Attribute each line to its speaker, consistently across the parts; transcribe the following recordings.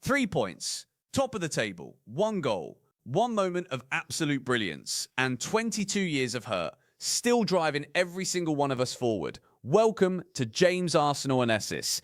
Speaker 1: 3 points, top of the table, 1 goal, 1 moment of absolute brilliance, and 22 years of hurt, still driving every single one of us forward. Welcome to James Arsenal Analysis.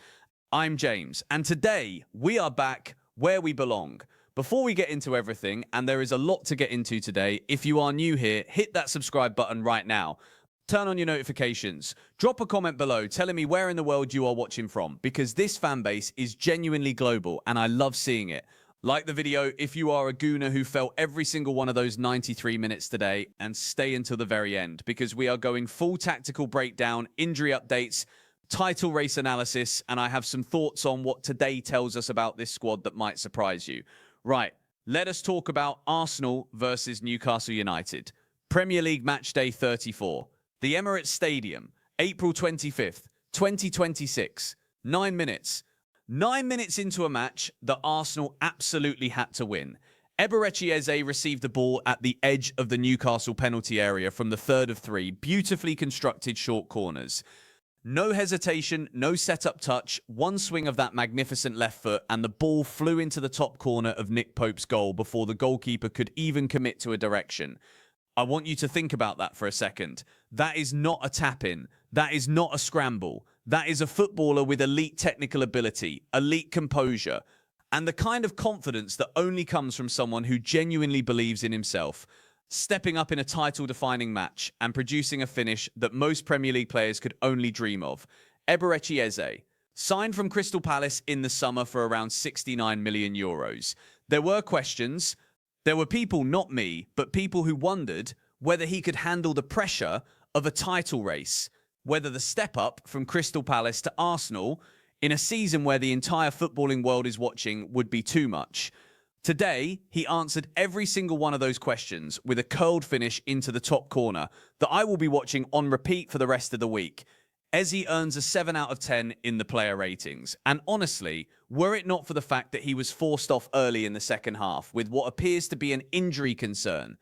Speaker 1: I'm James, and today we are back where we belong. Before we get into everything, and there is a lot to get into today, if you are new here, hit that subscribe button right now. Turn on your notifications. Drop a comment below telling me where in the world you are watching from, because this fan base is genuinely global and I love seeing it. Like the video if you are a gooner who felt every single one of those 93 minutes today, and stay until the very end because we are going full tactical breakdown, injury updates, title race analysis, and I have some thoughts on what today tells us about this squad that might surprise you. Right, let us talk about Arsenal versus Newcastle United. Premier League match day 34. The Emirates Stadium, April 25th, 2026. 9 minutes. 9 minutes into a match that Arsenal absolutely had to win. Eberechi Eze received the ball at the edge of the Newcastle penalty area from the third of three beautifully constructed short corners. No hesitation, no set-up touch, one swing of that magnificent left foot, and the ball flew into the top corner of Nick Pope's goal before the goalkeeper could even commit to a direction. I want you to think about that for a second. That is not a tap-in. That is not a scramble. That is a footballer with elite technical ability, elite composure, and the kind of confidence that only comes from someone who genuinely believes in himself. Stepping up in a title-defining match and producing a finish that most Premier League players could only dream of. Eberechi Eze, signed from Crystal Palace in the summer for around 69 million euros. There were questions. There were people, not me, but people who wondered whether he could handle the pressure of a title race, whether the step up from Crystal Palace to Arsenal in a season where the entire footballing world is watching would be too much. Today, he answered every single one of those questions with a curled finish into the top corner that I will be watching on repeat for the rest of the week. Eze earns a 7 out of 10 in the player ratings. And honestly, were it not for the fact that he was forced off early in the second half with what appears to be an injury concern,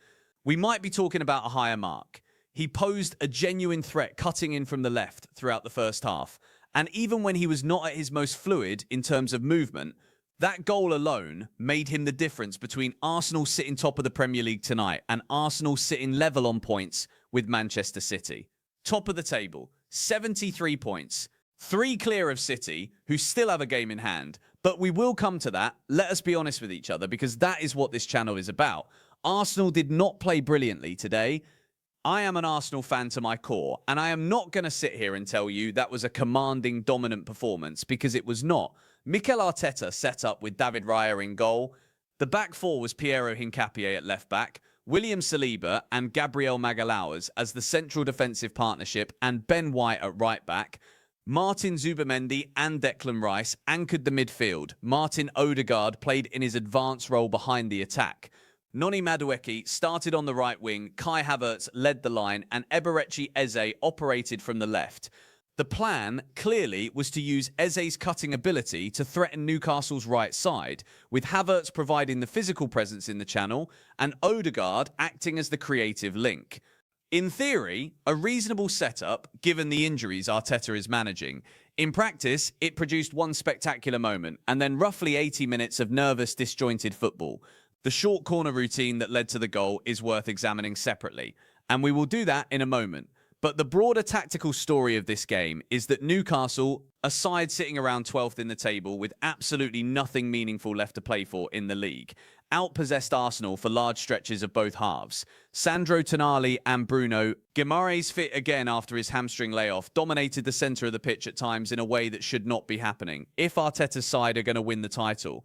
Speaker 1: we might be talking about a higher mark. He posed a genuine threat cutting in from the left throughout the first half. And even when he was not at his most fluid in terms of movement, that goal alone made him the difference between Arsenal sitting top of the Premier League tonight and Arsenal sitting level on points with Manchester City. Top of the table, 73 points, 3 clear of City, who still have a game in hand. But we will come to that. Let us be honest with each other, because that is what this channel is about. Arsenal did not play brilliantly today. I am an Arsenal fan to my core, and I am not going to sit here and tell you that was a commanding, dominant performance, because it was not. Mikel Arteta set up with David Raya in goal. The back four was Piero Hincapié at left back, William Saliba and Gabriel Magalhaes as the central defensive partnership, and Ben White at right back. Martin Zubimendi and Declan Rice anchored the midfield. Martin Odegaard played in his advanced role behind the attack. Noni Madueke started on the right wing, Kai Havertz led the line, and Eberechi Eze operated from the left. The plan, clearly, was to use Eze's cutting ability to threaten Newcastle's right side, with Havertz providing the physical presence in the channel and Odegaard acting as the creative link. In theory, a reasonable setup, given the injuries Arteta is managing. In practice, it produced one spectacular moment, and then roughly 80 minutes of nervous, disjointed football. The short corner routine that led to the goal is worth examining separately, and we will do that in a moment. But the broader tactical story of this game is that Newcastle, a side sitting around 12th in the table with absolutely nothing meaningful left to play for in the league, outpossessed Arsenal for large stretches of both halves. Sandro Tonali and Bruno Guimaraes, fit again after his hamstring layoff, dominated the centre of the pitch at times in a way that should not be happening if Arteta's side are going to win the title.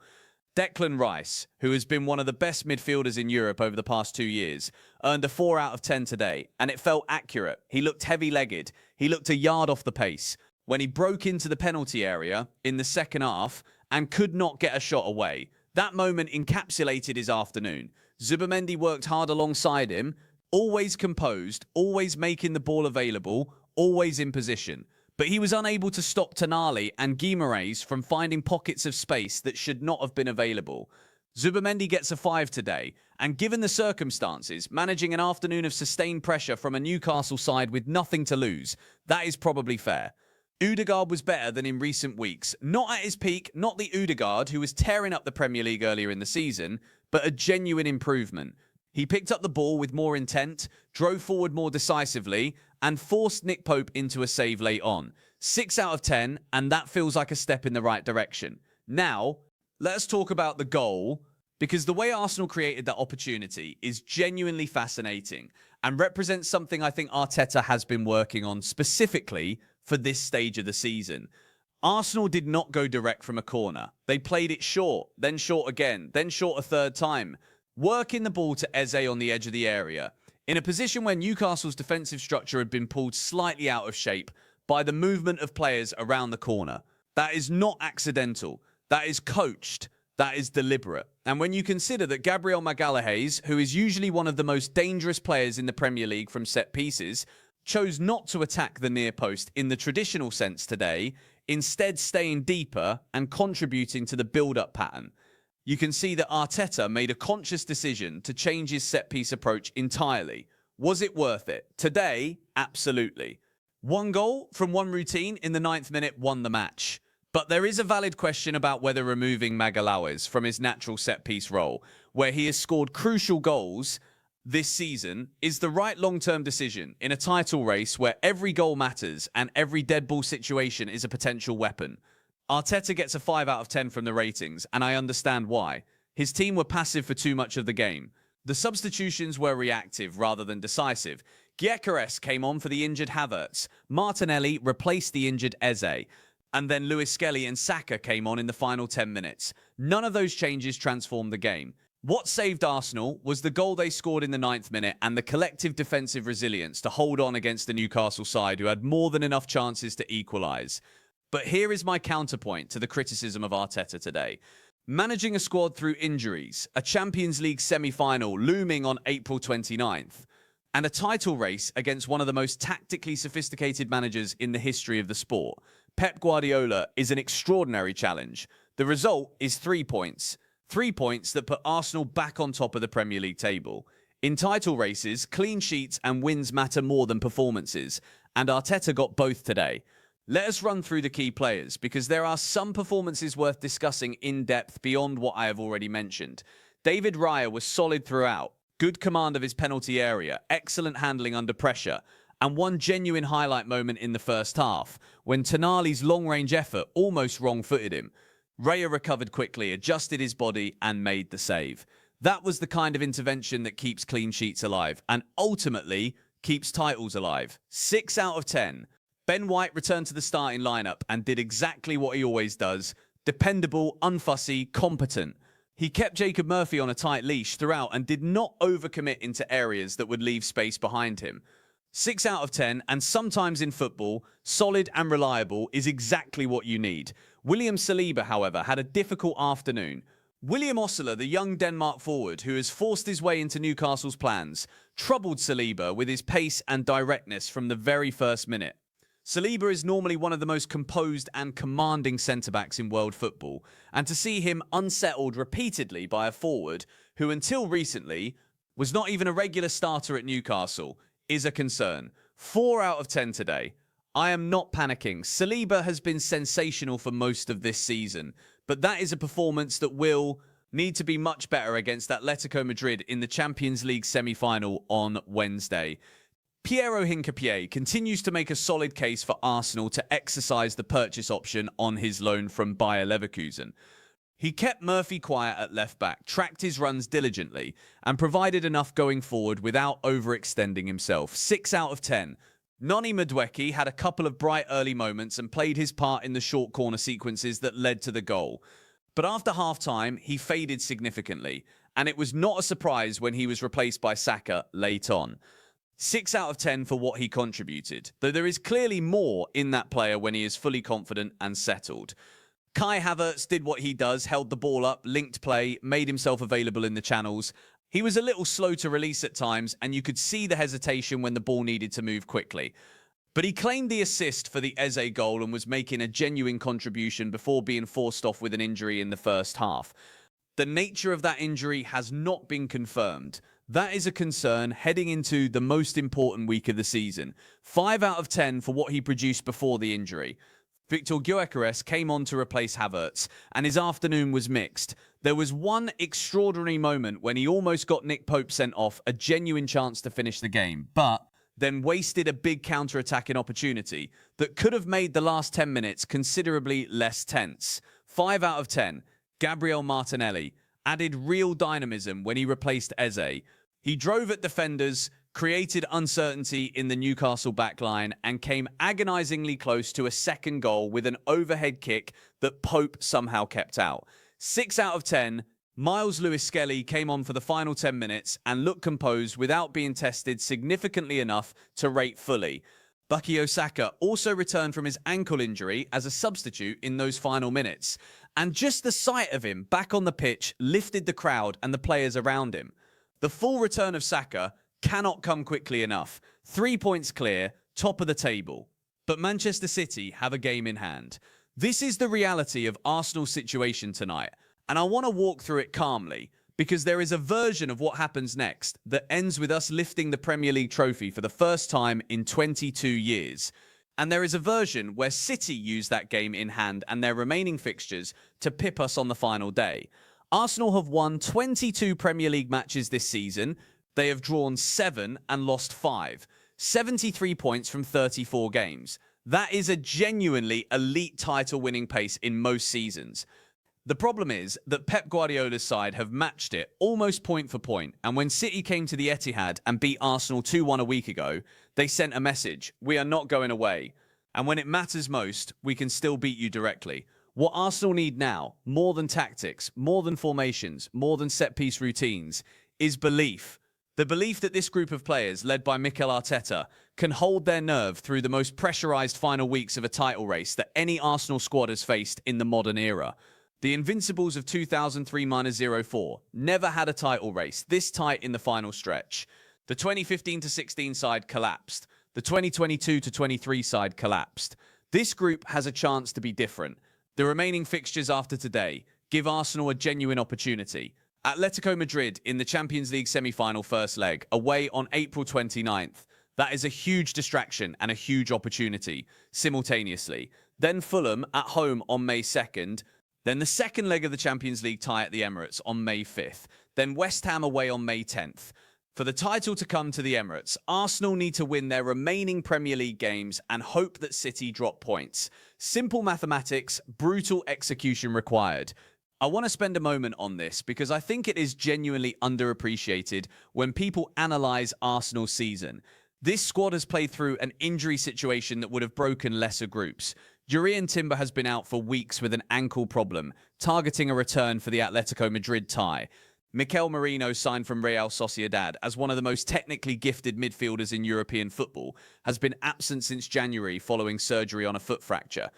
Speaker 1: Declan Rice, who has been one of the best midfielders in Europe over the past 2 years, earned a 4 out of 10 today, and it felt accurate. He looked heavy-legged. He looked a yard off the pace when he broke into the penalty area in the second half and could not get a shot away. That moment encapsulated his afternoon. Zubimendi worked hard alongside him, always composed, always making the ball available, always in position. But he was unable to stop Tonali and Guimaraes from finding pockets of space that should not have been available. Zubimendi gets a 5 today, and given the circumstances, managing an afternoon of sustained pressure from a Newcastle side with nothing to lose, that is probably fair. Ødegaard was better than in recent weeks. Not at his peak, not the Ødegaard who was tearing up the Premier League earlier in the season, but a genuine improvement. He picked up the ball with more intent, drove forward more decisively, and forced Nick Pope into a save late on. 6 out of 10, and that feels like a step in the right direction. Now, let's talk about the goal, because the way Arsenal created that opportunity is genuinely fascinating and represents something I think Arteta has been working on specifically for this stage of the season. Arsenal did not go direct from a corner. They played it short, then short again, then short a third time, working the ball to Eze on the edge of the area, in a position where Newcastle's defensive structure had been pulled slightly out of shape by the movement of players around the corner. That is not accidental. That is coached. That is deliberate. And when you consider that Gabriel Magalhaes, who is usually one of the most dangerous players in the Premier League from set pieces, chose not to attack the near post in the traditional sense today, instead staying deeper and contributing to the build-up pattern, you can see that Arteta made a conscious decision to change his set-piece approach entirely. Was it worth it? Today, absolutely. One goal from one routine in the 9th minute won the match. But there is a valid question about whether removing Magalhaes from his natural set-piece role, where he has scored crucial goals this season, is the right long-term decision in a title race where every goal matters and every dead ball situation is a potential weapon. Arteta gets a 5 out of 10 from the ratings, and I understand why. His team were passive for too much of the game. The substitutions were reactive rather than decisive. Gyökeres came on for the injured Havertz. Martinelli replaced the injured Eze. And then Lewis Skelly and Saka came on in the final 10 minutes. None of those changes transformed the game. What saved Arsenal was the goal they scored in the 9th minute and the collective defensive resilience to hold on against the Newcastle side, who had more than enough chances to equalise. But here is my counterpoint to the criticism of Arteta today. Managing a squad through injuries, a Champions League semi-final looming on April 29th, and a title race against one of the most tactically sophisticated managers in the history of the sport, Pep Guardiola, is an extraordinary challenge. The result is 3 points. 3 points that put Arsenal back on top of the Premier League table. In title races, clean sheets and wins matter more than performances, and Arteta got both today. Let us run through the key players, because there are some performances worth discussing in depth beyond what I have already mentioned. David Raya was solid throughout, good command of his penalty area, excellent handling under pressure, and one genuine highlight moment in the first half, when Tonali's long-range effort almost wrong-footed him. Raya recovered quickly, adjusted his body, and made the save. That was the kind of intervention that keeps clean sheets alive, and ultimately keeps titles alive. 6 out of 10. Ben White returned to the starting lineup and did exactly what he always does. Dependable, unfussy, competent. He kept Jacob Murphy on a tight leash throughout and did not overcommit into areas that would leave space behind him. 6 out of 10, and sometimes in football, solid and reliable is exactly what you need. William Saliba, however, had a difficult afternoon. William Osler, the young Denmark forward who has forced his way into Newcastle's plans, troubled Saliba with his pace and directness from the very first minute. Saliba is normally one of the most composed and commanding centre-backs in world football, and to see him unsettled repeatedly by a forward who until recently was not even a regular starter at Newcastle is a concern. 4 out of 10 today. I am not panicking. Saliba has been sensational for most of this season, but that is a performance that will need to be much better against Atletico Madrid in the Champions League semi-final on Wednesday. Piero Hincapié continues to make a solid case for Arsenal to exercise the purchase option on his loan from Bayer Leverkusen. He kept Murphy quiet at left-back, tracked his runs diligently, and provided enough going forward without overextending himself. 6 out of 10. Noni Madueke had a couple of bright early moments and played his part in the short corner sequences that led to the goal. But after half-time, he faded significantly, and it was not a surprise when he was replaced by Saka late on. 6 out of 10 for what he contributed, though there is clearly more in that player when he is fully confident and settled. Kai Havertz did what he does, held the ball up, linked play, made himself available in the channels. He was a little slow to release at times, and you could see the hesitation when the ball needed to move quickly. But he claimed the assist for the Eze goal and was making a genuine contribution before being forced off with an injury in the first half. The nature of that injury has not been confirmed, That is a concern heading into the most important week of the season. 5 out of 10 for what he produced before the injury. Victor Gyökeres came on to replace Havertz, and his afternoon was mixed. There was one extraordinary moment when he almost got Nick Pope sent off, a genuine chance to finish the game, but then wasted a big counter-attacking opportunity that could have made the last 10 minutes considerably less tense. 5 out of 10. Gabriel Martinelli added real dynamism when he replaced Eze. He drove at defenders, created uncertainty in the Newcastle backline, and came agonizingly close to a second goal with an overhead kick that Pope somehow kept out. 6 out of 10. Miles Lewis-Skelly came on for the final 10 minutes and looked composed without being tested significantly enough to rate fully. Bukayo Saka also returned from his ankle injury as a substitute in those final minutes. And just the sight of him back on the pitch lifted the crowd and the players around him. The full return of Saka cannot come quickly enough. 3 points clear, top of the table. But Manchester City have a game in hand. This is the reality of Arsenal's situation tonight, and I want to walk through it calmly, because there is a version of what happens next that ends with us lifting the Premier League trophy for the first time in 22 years. And there is a version where City use that game in hand and their remaining fixtures to pip us on the final day. Arsenal have won 22 Premier League matches this season. They have drawn 7 and lost 5. 73 points from 34 games. That is a genuinely elite title-winning pace in most seasons. The problem is that Pep Guardiola's side have matched it almost point for point, and when City came to the Etihad and beat Arsenal 2-1 a week ago, they sent a message: we are not going away. And when it matters most, we can still beat you directly. What Arsenal need now, more than tactics, more than formations, more than set-piece routines, is belief. The belief that this group of players, led by Mikel Arteta, can hold their nerve through the most pressurised final weeks of a title race that any Arsenal squad has faced in the modern era. The Invincibles of 2003-04 never had a title race this tight in the final stretch. The 2015-16 side collapsed. The 2022-23 side collapsed. This group has a chance to be different. The remaining fixtures after today give Arsenal a genuine opportunity. Atletico Madrid in the Champions League semi-final first leg, away on April 29th. That is a huge distraction and a huge opportunity, simultaneously. Then Fulham at home on May 2nd. Then the second leg of the Champions League tie at the Emirates on May 5th. Then West Ham away on May 10th. For the title to come to the Emirates, Arsenal need to win their remaining Premier League games and hope that City drop points. Simple mathematics, brutal execution required. I want to spend a moment on this because I think it is genuinely underappreciated when people analyse Arsenal's season. This squad has played through an injury situation that would have broken lesser groups. Jurrien Timber has been out for weeks with an ankle problem, targeting a return for the Atletico Madrid tie. Mikel Merino, signed from Real Sociedad as one of the most technically gifted midfielders in European football, has been absent since January following surgery on a foot fracture.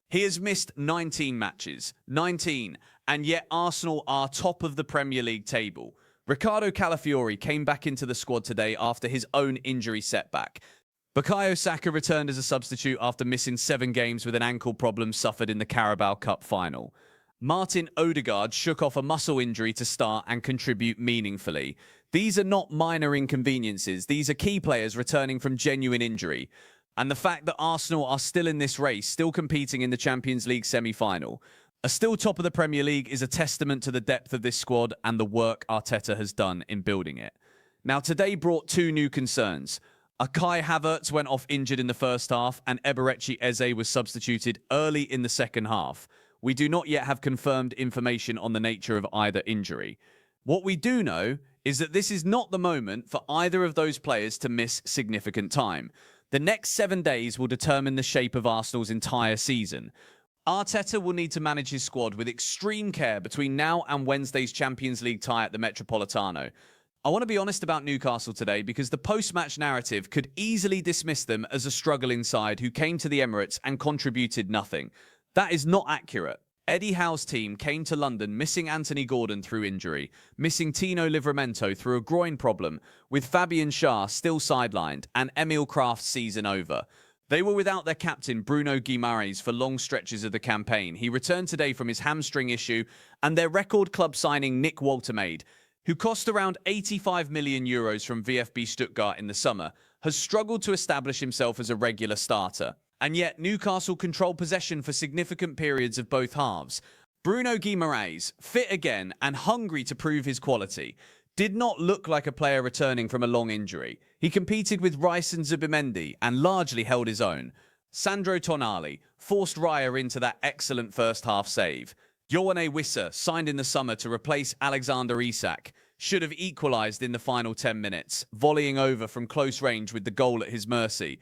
Speaker 1: He has missed 19 matches, 19, and yet Arsenal are top of the Premier League table. Ricardo Calafiori came back into the squad today after his own injury setback. Bukayo Saka returned as a substitute after missing 7 games with an ankle problem suffered in the Carabao Cup final. Martin Odegaard shook off a muscle injury to start and contribute meaningfully. These are not minor inconveniences. These are key players returning from genuine injury. And the fact that Arsenal are still in this race, still competing in the Champions League semi-final, are still top of the Premier League, is a testament to the depth of this squad and the work Arteta has done in building it. Now, today brought 2 new concerns. Kai Havertz went off injured in the first half, and Eberechi Eze was substituted early in the second half. We do not yet have confirmed information on the nature of either injury. What we do know is that this is not the moment for either of those players to miss significant time. The next 7 days will determine the shape of Arsenal's entire season. Arteta will need to manage his squad with extreme care between now and Wednesday's Champions League tie at the Metropolitano. I want to be honest about Newcastle today because the post-match narrative could easily dismiss them as a struggling side who came to the Emirates and contributed nothing. That is not accurate. Eddie Howe's team came to London missing Anthony Gordon through injury, missing Tino Livramento through a groin problem, with Fabian Schär still sidelined and Emil Kraft's season over. They were without their captain Bruno Guimaraes for long stretches of the campaign. He returned today from his hamstring issue, and their record club signing Nick Woltemade, who cost around 85 million euros from VfB Stuttgart in the summer, has struggled to establish himself as a regular starter. And yet Newcastle controlled possession for significant periods of both halves. Bruno Guimaraes, fit again and hungry to prove his quality, did not look like a player returning from a long injury. He competed with Rice and Zubimendi and largely held his own. Sandro Tonali forced Raya into that excellent first-half save. Yoane Wissa, signed in the summer to replace Alexander Isak, should have equalised in the final 10 minutes, volleying over from close range with the goal at his mercy.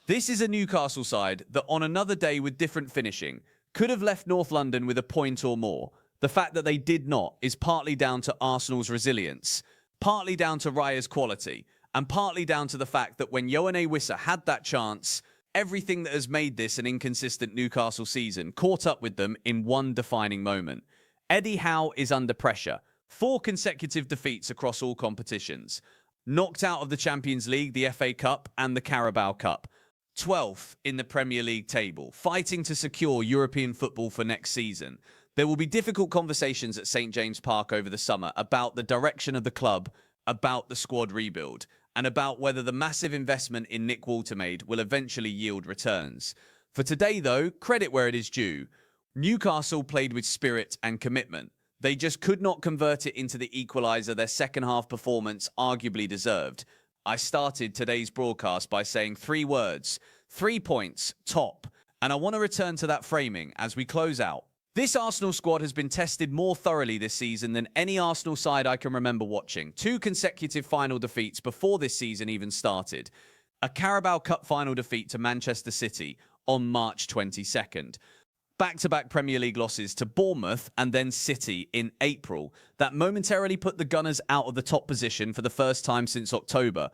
Speaker 1: This is a Newcastle side that, on another day with different finishing, could have left North London with a point or more. The fact that they did not is partly down to Arsenal's resilience, partly down to Raya's quality, and partly down to the fact that when Yoane Wissa had that chance, everything that has made this an inconsistent Newcastle season caught up with them in one defining moment. Eddie Howe is under pressure. 4 consecutive defeats across all competitions. Knocked out of the Champions League, the FA Cup, and the Carabao Cup. 12th in the Premier League table, fighting to secure European football for next season. There will be difficult conversations at St. James Park over the summer about the direction of the club, about the squad rebuild, and about whether the massive investment in Nick Waltermaid will eventually yield returns. For today, though, credit where it is due. Newcastle played with spirit and commitment. They just could not convert it into the equaliser their second-half performance arguably deserved. I started today's broadcast by saying 3 words, 3 points, top. And I want to return to that framing as we close out. This Arsenal squad has been tested more thoroughly this season than any Arsenal side I can remember watching. 2 consecutive final defeats before this season even started. A Carabao Cup final defeat to Manchester City on March 22nd. Back-to-back Premier League losses to Bournemouth and then City in April that momentarily put the Gunners out of the top position for the first time since October.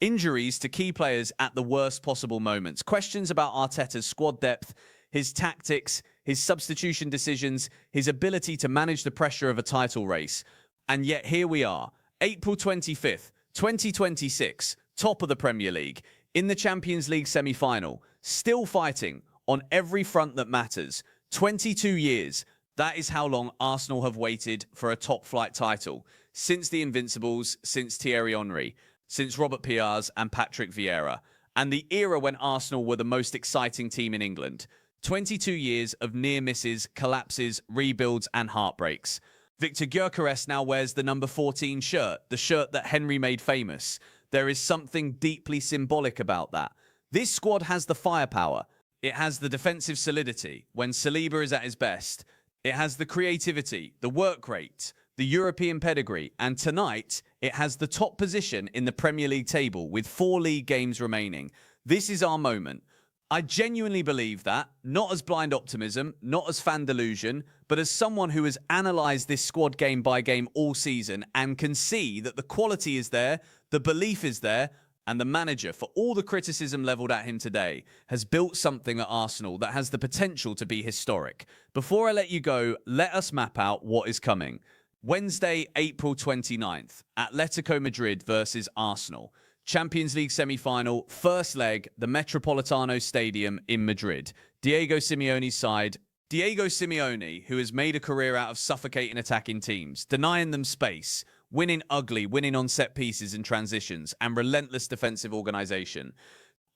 Speaker 1: Injuries to key players at the worst possible moments. Questions about Arteta's squad depth, his tactics, his substitution decisions, his ability to manage the pressure of a title race. And yet here we are, April 25th, 2026, top of the Premier League, in the Champions League semi-final, still fighting on every front that matters. 22 years, that is how long Arsenal have waited for a top-flight title. Since the Invincibles, since Thierry Henry, since Robert Pires and Patrick Vieira, and the era when Arsenal were the most exciting team in England. 22 years of near misses, collapses, rebuilds, and heartbreaks. Victor Gyökeres now wears the number 14 shirt, the shirt that Henry made famous. There is something deeply symbolic about that. This squad has the firepower. It has the defensive solidity when Saliba is at his best. It has the creativity, the work rate, the European pedigree, and tonight it has the top position in the Premier League table with 4 league games remaining. This is our moment. I genuinely believe that, not as blind optimism, not as fan delusion, but as someone who has analysed this squad game by game all season and can see that the quality is there, the belief is there, and the manager, for all the criticism levelled at him today, has built something at Arsenal that has the potential to be historic. Before I let you go, let us map out what is coming. Wednesday, April 29th, Atletico Madrid versus Arsenal. Champions League semi-final, first leg, the Metropolitano Stadium in Madrid. Diego Simeone's side. Diego Simeone, who has made a career out of suffocating attacking teams, denying them space, winning ugly, winning on set pieces and transitions, and relentless defensive organisation.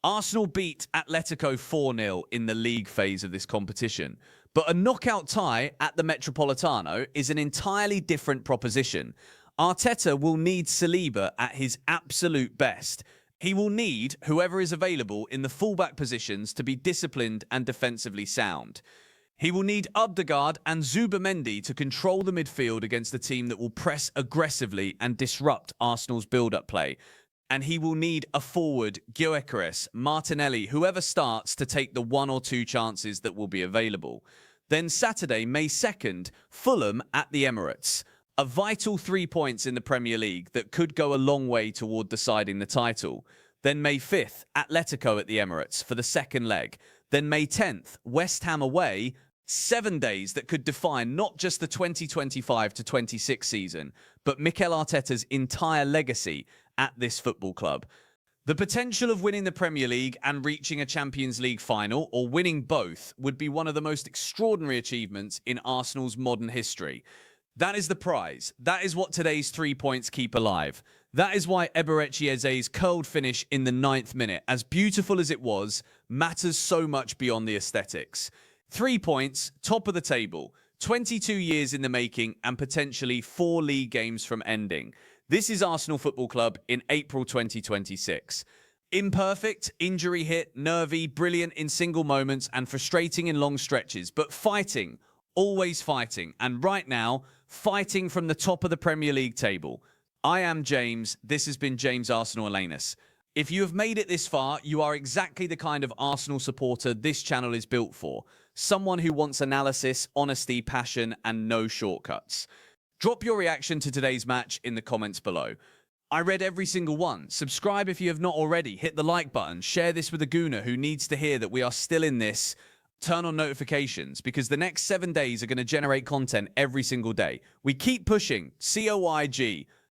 Speaker 1: Arsenal beat Atletico 4-0 in the league phase of this competition. But a knockout tie at the Metropolitano is an entirely different proposition. Arteta will need Saliba at his absolute best. He will need whoever is available in the fullback positions to be disciplined and defensively sound. He will need Ødegaard and Zubimendi to control the midfield against a team that will press aggressively and disrupt Arsenal's build-up play. And he will need a forward, Gyökeres, Martinelli, whoever starts to take the 1 or 2 chances that will be available. Then Saturday, May 2nd, Fulham at the Emirates. A vital 3 points in the Premier League that could go a long way toward deciding the title. Then May 5th, Atletico at the Emirates for the second leg. Then May 10th, West Ham away. 7 days that could define not just the 2025 to 26 season, but Mikel Arteta's entire legacy at this football club. The potential of winning the Premier League and reaching a Champions League final, or winning both, would be one of the most extraordinary achievements in Arsenal's modern history. That is the prize. That is what today's 3 points keep alive. That is why Eberechi Eze's curled finish in the 9th minute, as beautiful as it was, matters so much beyond the aesthetics. 3 points, top of the table, 22 years in the making, and potentially 4 league games from ending. This is Arsenal Football Club in April 2026. Imperfect, injury hit, nervy, brilliant in single moments, and frustrating in long stretches, but fighting, always fighting, and right now, fighting from the top of the Premier League table. I am James. This has been James Arsenal Alanus. If you have made it this far, you are exactly the kind of Arsenal supporter this channel is built for. Someone who wants analysis, honesty, passion, and no shortcuts. Drop your reaction to today's match in the comments below. I read every single one. Subscribe if you have not already. Hit the like button. Share this with a gooner who needs to hear that we are still in this. Turn on notifications because the next 7 days are going to generate content every single day. We keep pushing. COIG.